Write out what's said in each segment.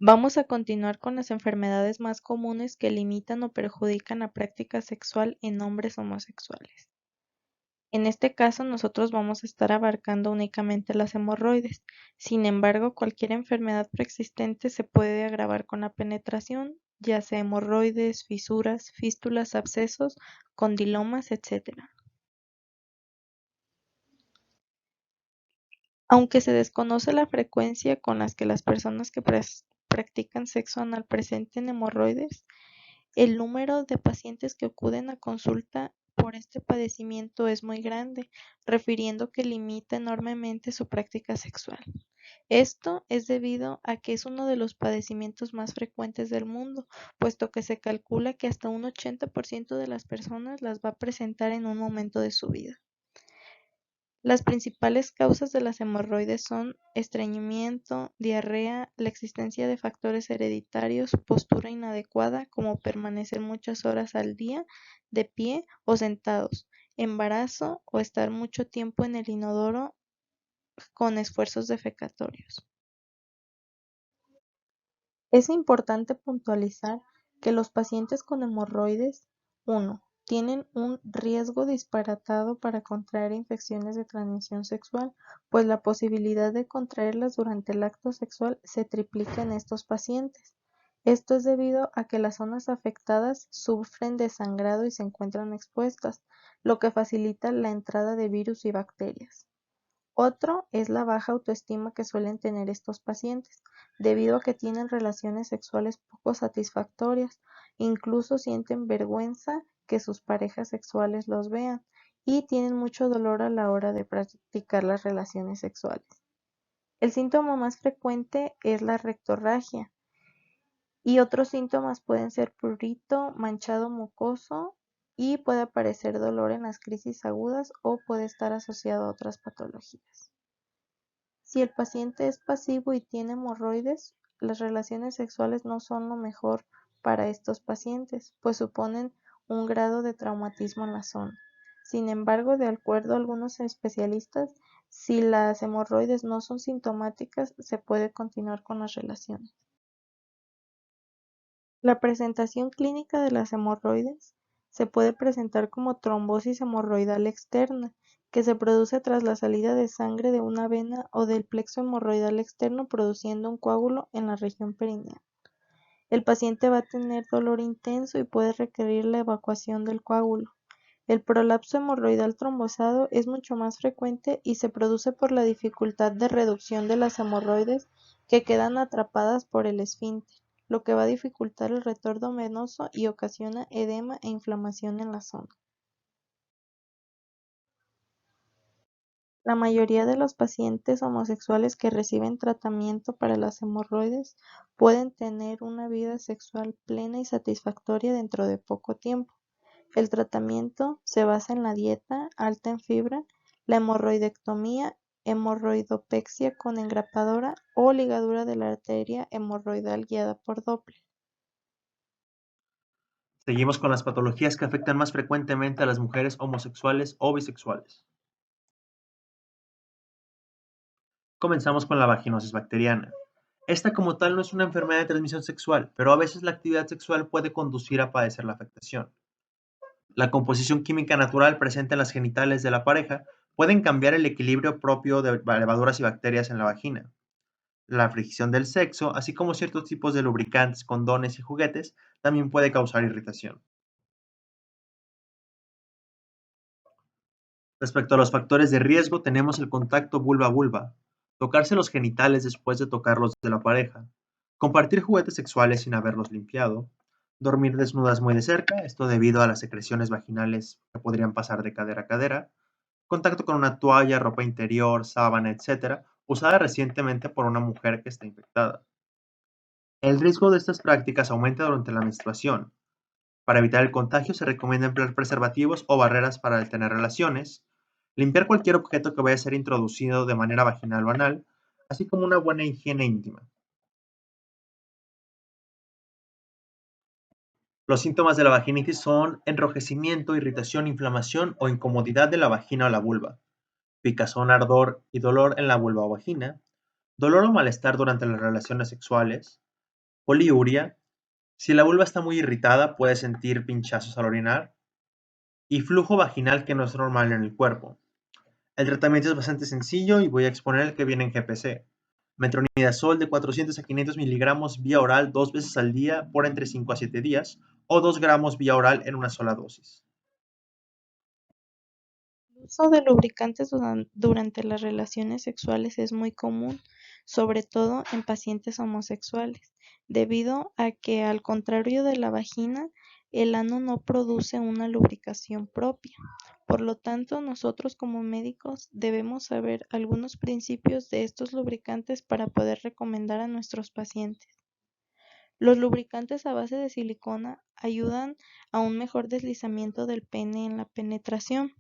Vamos a continuar con las enfermedades más comunes que limitan o perjudican la práctica sexual en hombres homosexuales. En este caso, nosotros vamos a estar abarcando únicamente las hemorroides. Sin embargo, cualquier enfermedad preexistente se puede agravar con la penetración, ya sea hemorroides, fisuras, fístulas, abscesos, condilomas, etc. Aunque se desconoce la frecuencia con las que las personas que practican sexo anal presenten hemorroides, el número de pacientes que acuden a consulta por este padecimiento es muy grande, refiriendo que limita enormemente su práctica sexual. Esto es debido a que es uno de los padecimientos más frecuentes del mundo, puesto que se calcula que hasta un 80% de las personas las va a presentar en un momento de su vida. Las principales causas de las hemorroides son estreñimiento, diarrea, la existencia de factores hereditarios, postura inadecuada, como permanecer muchas horas al día de pie o sentados, embarazo o estar mucho tiempo en el inodoro con esfuerzos defecatorios. Es importante puntualizar que los pacientes con hemorroides, 1. Tienen un riesgo disparatado para contraer infecciones de transmisión sexual, pues la posibilidad de contraerlas durante el acto sexual se triplica en estos pacientes. Esto es debido a que las zonas afectadas sufren de sangrado y se encuentran expuestas, lo que facilita la entrada de virus y bacterias. Otro es la baja autoestima que suelen tener estos pacientes, debido a que tienen relaciones sexuales poco satisfactorias, incluso sienten vergüenza que sus parejas sexuales los vean y tienen mucho dolor a la hora de practicar las relaciones sexuales. El síntoma más frecuente es la rectorragia y otros síntomas pueden ser prurito, manchado mucoso y puede aparecer dolor en las crisis agudas o puede estar asociado a otras patologías. Si el paciente es pasivo y tiene hemorroides, las relaciones sexuales no son lo mejor para estos pacientes, pues suponen un grado de traumatismo en la zona. Sin embargo, de acuerdo a algunos especialistas, si las hemorroides no son sintomáticas, se puede continuar con las relaciones. La presentación clínica de las hemorroides se puede presentar como trombosis hemorroidal externa, que se produce tras la salida de sangre de una vena o del plexo hemorroidal externo produciendo un coágulo en la región perineal. El paciente va a tener dolor intenso y puede requerir la evacuación del coágulo. El prolapso hemorroidal trombosado es mucho más frecuente y se produce por la dificultad de reducción de las hemorroides que quedan atrapadas por el esfínter, lo que va a dificultar el retorno venoso y ocasiona edema e inflamación en la zona. La mayoría de los pacientes homosexuales que reciben tratamiento para las hemorroides pueden tener una vida sexual plena y satisfactoria dentro de poco tiempo. El tratamiento se basa en la dieta alta en fibra, la hemorroidectomía, hemorroidopexia con engrapadora o ligadura de la arteria hemorroidal guiada por Doppler. Seguimos con las patologías que afectan más frecuentemente a las mujeres homosexuales o bisexuales. Comenzamos con la vaginosis bacteriana. Esta como tal no es una enfermedad de transmisión sexual, pero a veces la actividad sexual puede conducir a padecer la afectación. La composición química natural presente en las genitales de la pareja pueden cambiar el equilibrio propio de levaduras y bacterias en la vagina. La fricción del sexo, así como ciertos tipos de lubricantes, condones y juguetes, también puede causar irritación. Respecto a los factores de riesgo, tenemos el contacto vulva-vulva, tocarse los genitales después de tocarlos de la pareja, compartir juguetes sexuales sin haberlos limpiado, dormir desnudas muy de cerca, esto debido a las secreciones vaginales que podrían pasar de cadera a cadera, contacto con una toalla, ropa interior, sábana, etcétera, usada recientemente por una mujer que está infectada. El riesgo de estas prácticas aumenta durante la menstruación. Para evitar el contagio se recomienda emplear preservativos o barreras para al tener relaciones, limpiar cualquier objeto que vaya a ser introducido de manera vaginal o anal, así como una buena higiene íntima. Los síntomas de la vaginitis son enrojecimiento, irritación, inflamación o incomodidad de la vagina o la vulva, picazón, ardor y dolor en la vulva o vagina, dolor o malestar durante las relaciones sexuales, Poliuria, si la vulva está muy irritada puede sentir pinchazos al orinar, y flujo vaginal que no es normal en el cuerpo. El tratamiento es bastante sencillo y voy a exponer el que viene en GPC. Metronidazol de 400 a 500 miligramos vía oral 2 veces al día por entre 5 a 7 días o 2 gramos vía oral en una sola dosis. El uso de lubricantes durante las relaciones sexuales es muy común, sobre todo en pacientes homosexuales, debido a que, al contrario de la vagina, el ano no produce una lubricación propia. Por lo tanto, nosotros como médicos debemos saber algunos principios de estos lubricantes para poder recomendar a nuestros pacientes. Los lubricantes a base de silicona ayudan a un mejor deslizamiento del pene en la penetración.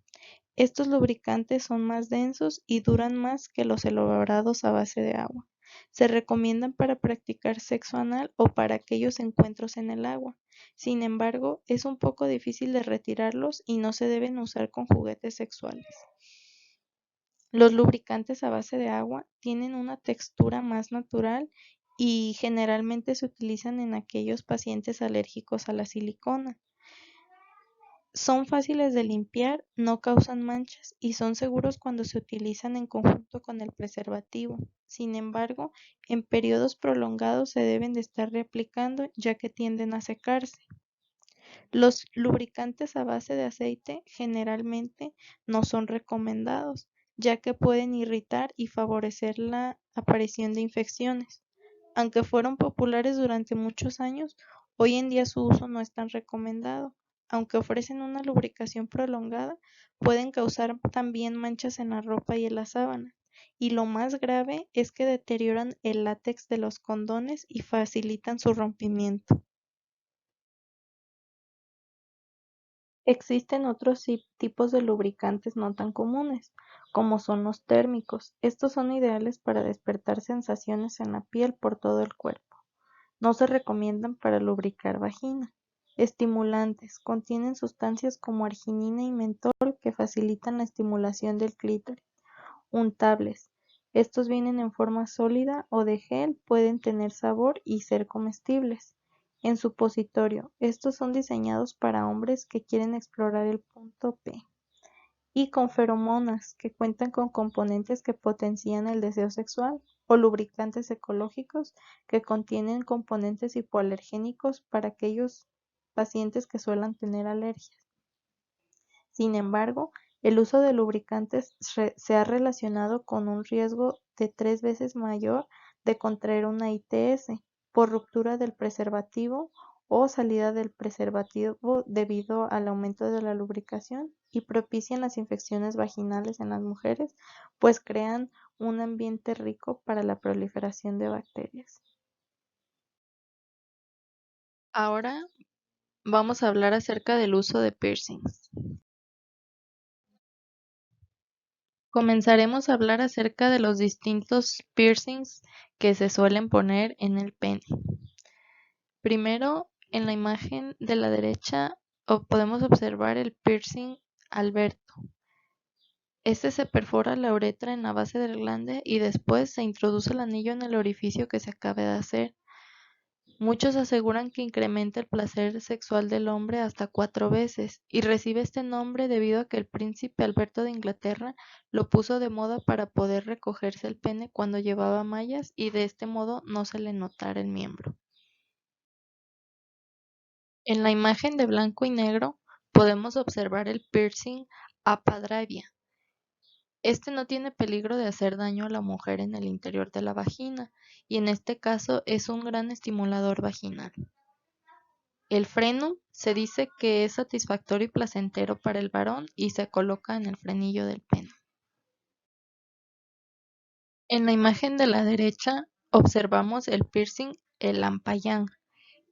Estos lubricantes son más densos y duran más que los elaborados a base de agua. Se recomiendan para practicar sexo anal o para aquellos encuentros en el agua. Sin embargo, es un poco difícil de retirarlos y no se deben usar con juguetes sexuales. Los lubricantes a base de agua tienen una textura más natural y generalmente se utilizan en aquellos pacientes alérgicos a la silicona. Son fáciles de limpiar, no causan manchas y son seguros cuando se utilizan en conjunto con el preservativo. Sin embargo, en periodos prolongados se deben de estar reaplicando ya que tienden a secarse. Los lubricantes a base de aceite generalmente no son recomendados, ya que pueden irritar y favorecer la aparición de infecciones. Aunque fueron populares durante muchos años, hoy en día su uso no es tan recomendado. Aunque ofrecen una lubricación prolongada, pueden causar también manchas en la ropa y en las sábanas. Y lo más grave es que deterioran el látex de los condones y facilitan su rompimiento. Existen otros tipos de lubricantes no tan comunes, como son los térmicos. Estos son ideales para despertar sensaciones en la piel por todo el cuerpo. No se recomiendan para lubricar vagina. Estimulantes. Contienen sustancias como arginina y mentol que facilitan la estimulación del clítoris. Untables. Estos vienen en forma sólida o de gel, pueden tener sabor y ser comestibles. En supositorio. Estos son diseñados para hombres que quieren explorar el punto P. Y con feromonas, que cuentan con componentes que potencian el deseo sexual, o lubricantes ecológicos, que contienen componentes hipoalergénicos para aquellos pacientes que suelen tener alergias. Sin embargo, el uso de lubricantes se ha relacionado con un riesgo de 3 veces mayor de contraer una ITS por ruptura del preservativo o salida del preservativo debido al aumento de la lubricación, y propician las infecciones vaginales en las mujeres, pues crean un ambiente rico para la proliferación de bacterias. Ahora vamos a hablar acerca del uso de piercings. Comenzaremos a hablar acerca de los distintos piercings que se suelen poner en el pene. Primero, en la imagen de la derecha podemos observar el piercing Alberto. Este se perfora la uretra en la base del glande y después se introduce el anillo en el orificio que se acabe de hacer. Muchos aseguran que incrementa el placer sexual del hombre hasta 4 veces, y recibe este nombre debido a que el príncipe Alberto de Inglaterra lo puso de moda para poder recogerse el pene cuando llevaba mallas y de este modo no se le notara el miembro. En la imagen de blanco y negro podemos observar el piercing Apadravia. Este no tiene peligro de hacer daño a la mujer en el interior de la vagina, y en este caso es un gran estimulador vaginal. El frenum se dice que es satisfactorio y placentero para el varón y se coloca en el frenillo del pene. En la imagen de la derecha observamos el piercing el lampayán.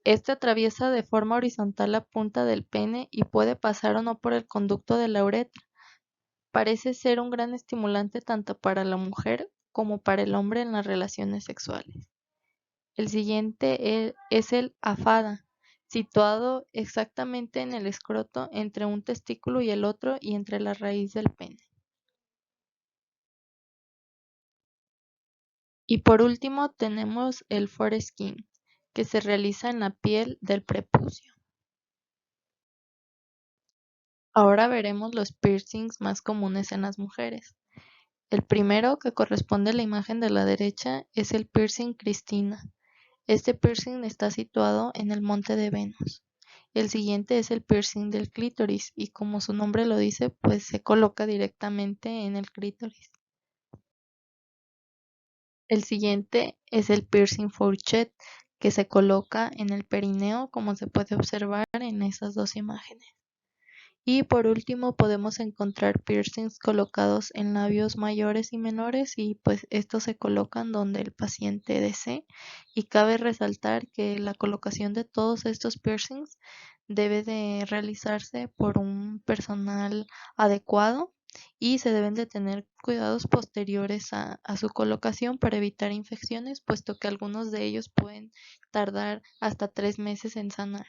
Este atraviesa de forma horizontal la punta del pene y puede pasar o no por el conducto de la uretra. Parece ser un gran estimulante tanto para la mujer como para el hombre en las relaciones sexuales. El siguiente es el afada, situado exactamente en el escroto entre un testículo y el otro y entre la raíz del pene. Y por último tenemos el foreskin. que se realiza en la piel del prepucio. Ahora veremos los piercings más comunes en las mujeres. El primero, que corresponde a la imagen de la derecha, es el piercing Cristina. Este piercing está situado en el monte de Venus. El siguiente es el piercing del clítoris y, como su nombre lo dice, pues se coloca directamente en el clítoris. El siguiente es el piercing Fourchette, que se coloca en el perineo, como se puede observar en esas dos imágenes. Y por último podemos encontrar piercings colocados en labios mayores y menores, y pues estos se colocan donde el paciente desee, y cabe resaltar que la colocación de todos estos piercings debe de realizarse por un personal adecuado y se deben de tener cuidados posteriores a su colocación para evitar infecciones, puesto que algunos de ellos pueden tardar hasta 3 meses en sanar.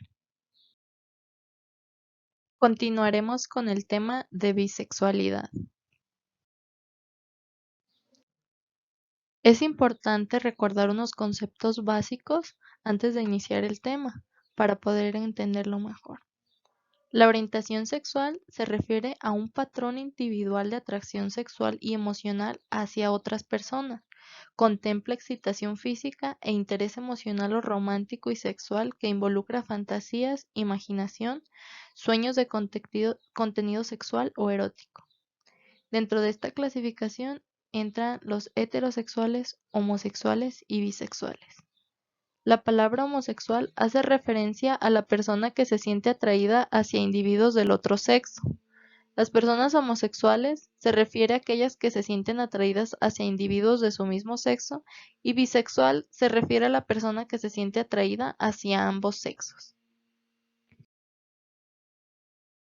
Continuaremos con el tema de bisexualidad. Es importante recordar unos conceptos básicos antes de iniciar el tema, para poder entenderlo mejor. La orientación sexual se refiere a un patrón individual de atracción sexual y emocional hacia otras personas. Contempla excitación física e interés emocional o romántico y sexual que involucra fantasías, imaginación, sueños de contenido sexual o erótico. Dentro de esta clasificación entran los heterosexuales, homosexuales y bisexuales. La palabra homosexual hace referencia a la persona que se siente atraída hacia individuos del otro sexo. Las personas homosexuales se refiere a aquellas que se sienten atraídas hacia individuos de su mismo sexo, y bisexual se refiere a la persona que se siente atraída hacia ambos sexos.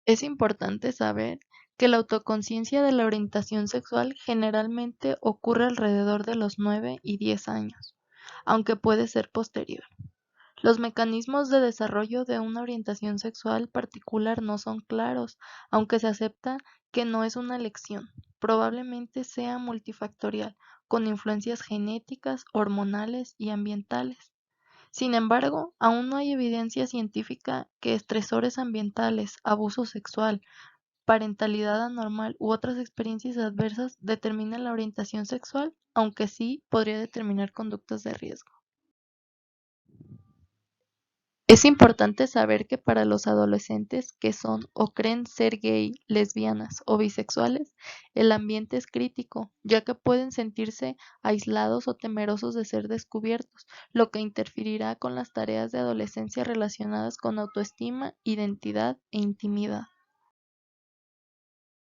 Es importante saber que la autoconciencia de la orientación sexual generalmente ocurre alrededor de los 9 y 10 años, aunque puede ser posterior. Los mecanismos de desarrollo de una orientación sexual particular no son claros, aunque se acepta que no es una elección. Probablemente sea multifactorial, con influencias genéticas, hormonales y ambientales. Sin embargo, aún no hay evidencia científica que estresores ambientales, abuso sexual, parentalidad anormal u otras experiencias adversas determinen la orientación sexual, aunque sí podría determinar conductas de riesgo. Es importante saber que para los adolescentes que son o creen ser gay, lesbianas o bisexuales, el ambiente es crítico, ya que pueden sentirse aislados o temerosos de ser descubiertos, lo que interferirá con las tareas de adolescencia relacionadas con autoestima, identidad e intimidad.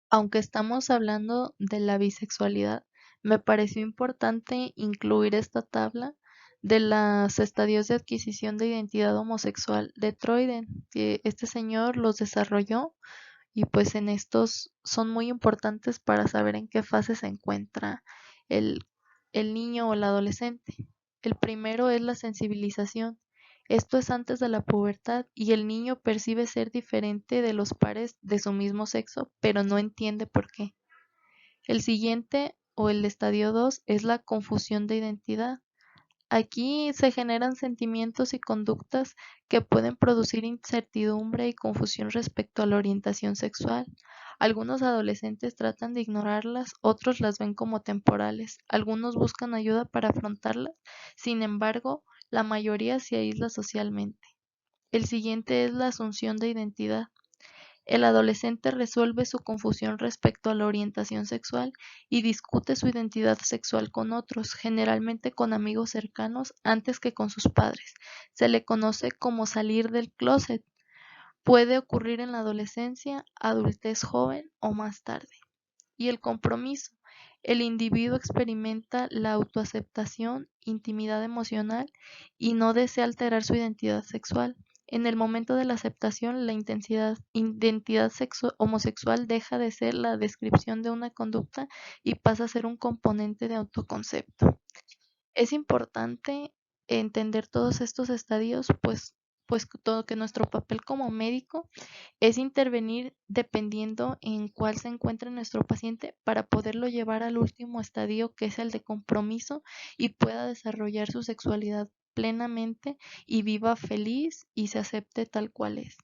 Aunque estamos hablando de la bisexualidad, me pareció importante incluir esta tabla de los estadios de adquisición de identidad homosexual de Troiden, que este señor los desarrolló, y pues en estos son muy importantes para saber en qué fase se encuentra el, el niño o el adolescente. El primero es la sensibilización. Esto es antes de la pubertad, y el niño percibe ser diferente de los pares de su mismo sexo, pero no entiende por qué. El siguiente, o el estadio 2, es la confusión de identidad. Aquí se generan sentimientos y conductas que pueden producir incertidumbre y confusión respecto a la orientación sexual. Algunos adolescentes tratan de ignorarlas, otros las ven como temporales, algunos buscan ayuda para afrontarlas, sin embargo, la mayoría se aísla socialmente. El siguiente es la asunción de identidad. El adolescente resuelve su confusión respecto a la orientación sexual y discute su identidad sexual con otros, generalmente con amigos cercanos, antes que con sus padres. Se le conoce como salir del closet. Puede ocurrir en la adolescencia, adultez joven o más tarde. Y el compromiso. El individuo experimenta la autoaceptación, intimidad emocional, y no desea alterar su identidad sexual. En el momento de la aceptación, la identidad homosexual deja de ser la descripción de una conducta y pasa a ser un componente de autoconcepto. Es importante entender todos estos estadios, pues todo que nuestro papel como médico es intervenir dependiendo en cuál se encuentre nuestro paciente, para poderlo llevar al último estadio, que es el de compromiso, y pueda desarrollar su sexualidad plenamente y viva feliz y se acepte tal cual es.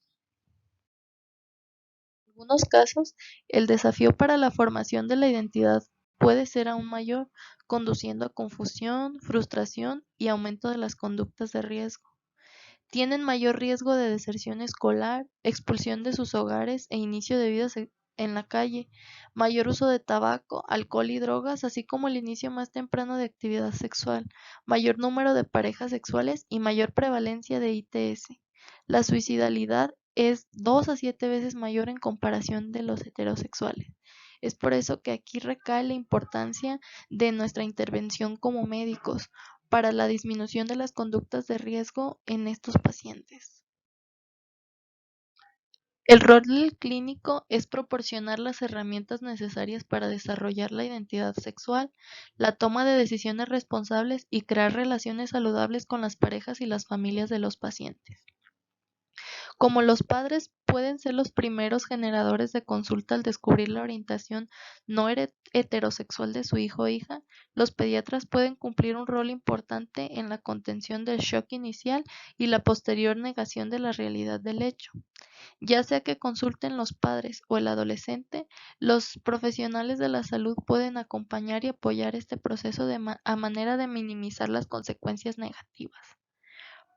En algunos casos, el desafío para la formación de la identidad puede ser aún mayor, conduciendo a confusión, frustración y aumento de las conductas de riesgo. Tienen mayor riesgo de deserción escolar, expulsión de sus hogares e inicio de vida en la calle, mayor uso de tabaco, alcohol y drogas, así como el inicio más temprano de actividad sexual, mayor número de parejas sexuales y mayor prevalencia de ITS. La suicidalidad es 2 a 7 veces mayor en comparación de los heterosexuales. Es por eso que aquí recae la importancia de nuestra intervención como médicos para la disminución de las conductas de riesgo en estos pacientes. El rol del clínico es proporcionar las herramientas necesarias para desarrollar la identidad sexual, la toma de decisiones responsables y crear relaciones saludables con las parejas y las familias de los pacientes. Como los padres pueden ser los primeros generadores de consulta al descubrir la orientación no heterosexual de su hijo o hija, los pediatras pueden cumplir un rol importante en la contención del shock inicial y la posterior negación de la realidad del hecho. Ya sea que consulten los padres o el adolescente, los profesionales de la salud pueden acompañar y apoyar este proceso a manera de minimizar las consecuencias negativas.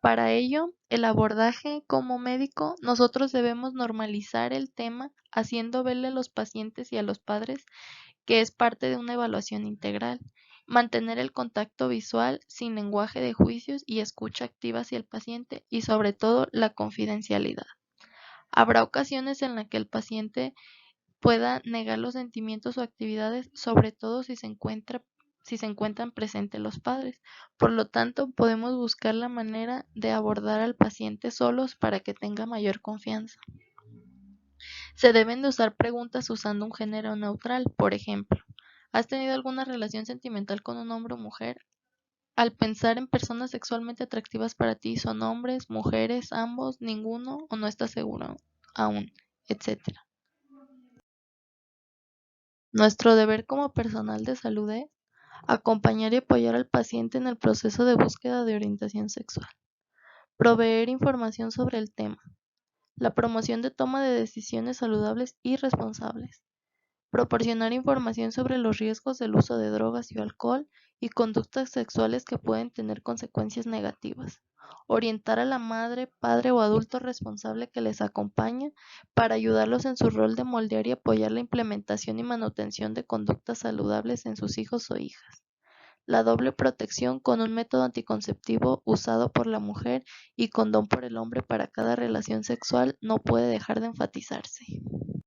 Para ello, el abordaje como médico, nosotros debemos normalizar el tema haciendo verle a los pacientes y a los padres que es parte de una evaluación integral. Mantener el contacto visual sin lenguaje de juicios y escucha activa hacia el paciente y sobre todo la confidencialidad. Habrá ocasiones en las que el paciente pueda negar los sentimientos o actividades, sobre todo si se encuentran presentes los padres. Por lo tanto, podemos buscar la manera de abordar al paciente solos para que tenga mayor confianza. Se deben de usar preguntas usando un género neutral. Por ejemplo, ¿has tenido alguna relación sentimental con un hombre o mujer? Al pensar en personas sexualmente atractivas para ti, ¿son hombres, mujeres, ambos, ninguno o no estás seguro aún, etcétera? Nuestro deber como personal de salud es acompañar y apoyar al paciente en el proceso de búsqueda de orientación sexual, proveer información sobre el tema, la promoción de toma de decisiones saludables y responsables, proporcionar información sobre los riesgos del uso de drogas y alcohol y conductas sexuales que pueden tener consecuencias negativas, orientar a la madre, padre o adulto responsable que les acompaña para ayudarlos en su rol de moldear y apoyar la implementación y manutención de conductas saludables en sus hijos o hijas. La doble protección con un método anticonceptivo usado por la mujer y condón por el hombre para cada relación sexual no puede dejar de enfatizarse.